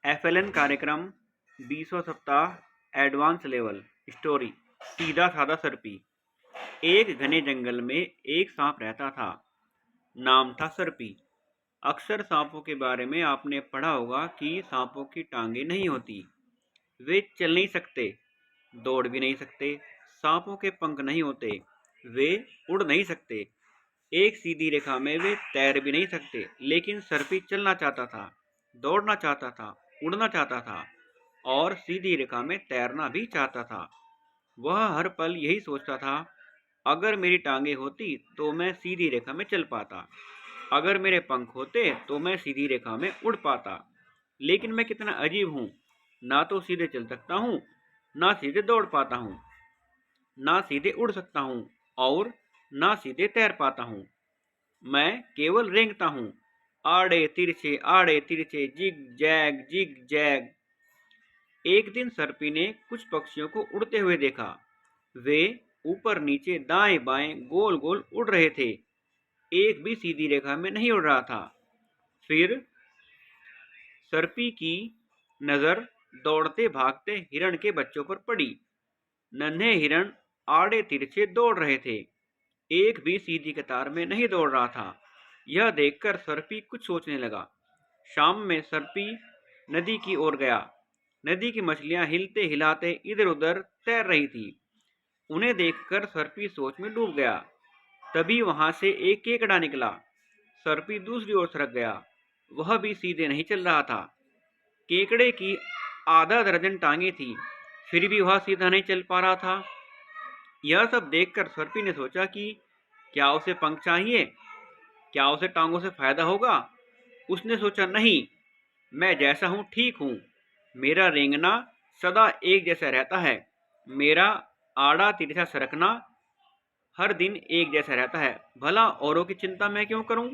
FLN कार्यक्रम 20वां सप्ताह advance level story सीधा साधा सर्पी। एक घने जंगल में एक सांप रहता था। नाम था सर्पी। अक्सर सांपों के बारे में आपने पढ़ा होगा कि सांपों की टांगें नहीं होती, वे चल नहीं सकते, दौड़ भी नहीं सकते। सांपों के पंख नहीं होते, वे उड़ नहीं सकते। एक सीधी रेखा में वे तैर भी नहीं सकते। लेकिन सर्पी चलना चाहता था, दौड़ना चाहता था, उड़ना चाहता था और सीधी रेखा में तैरना भी चाहता था। वह हर पल यही सोचता था, अगर मेरी टांगे होती तो मैं सीधी रेखा में चल पाता, अगर मेरे पंख होते तो मैं सीधी रेखा में उड़ पाता। लेकिन मैं कितना अजीब हूँ, ना तो सीधे चल सकता हूँ, ना सीधे दौड़ पाता हूँ, ना सीधे उड़ सकता हूँ और ना सीधे तैर पाता हूँ। मैं केवल रेंगता हूँ, आड़े तिरछे, जिग जैग। एक दिन सर्पी ने कुछ पक्षियों को उड़ते हुए देखा। वे ऊपर नीचे दाएं बाएं गोल गोल उड़ रहे थे, एक भी सीधी रेखा में नहीं उड़ रहा था। फिर सर्पी की नजर दौड़ते भागते हिरण के बच्चों पर पड़ी। नन्हे हिरण आड़े तिरछे दौड़ रहे थे, एक भी सीधी कतार में नहीं दौड़ रहा था। यह देखकर सर्पी कुछ सोचने लगा। शाम में सर्पी नदी की ओर गया। नदी की मछलियां हिलते हिलाते इधर उधर तैर रही थी। उन्हें देखकर सर्पी सोच में डूब गया। तभी वहां से एक केकड़ा निकला। सर्पी दूसरी ओर सरक गया। वह भी सीधे नहीं चल रहा था। केकड़े की आधा दर्जन टांगे थी, फिर भी वह सीधा नहीं चल पा रहा था। यह सब देखकर सर्पी ने सोचा कि क्या उसे पंख चाहिए, क्या उसे टांगों से फायदा होगा। उसने सोचा, नहीं, मैं जैसा हूं ठीक हूं। मेरा रेंगना सदा एक जैसा रहता है, मेरा आड़ा तिरछा सरकना हर दिन एक जैसा रहता है। भला औरों की चिंता मैं क्यों करूं।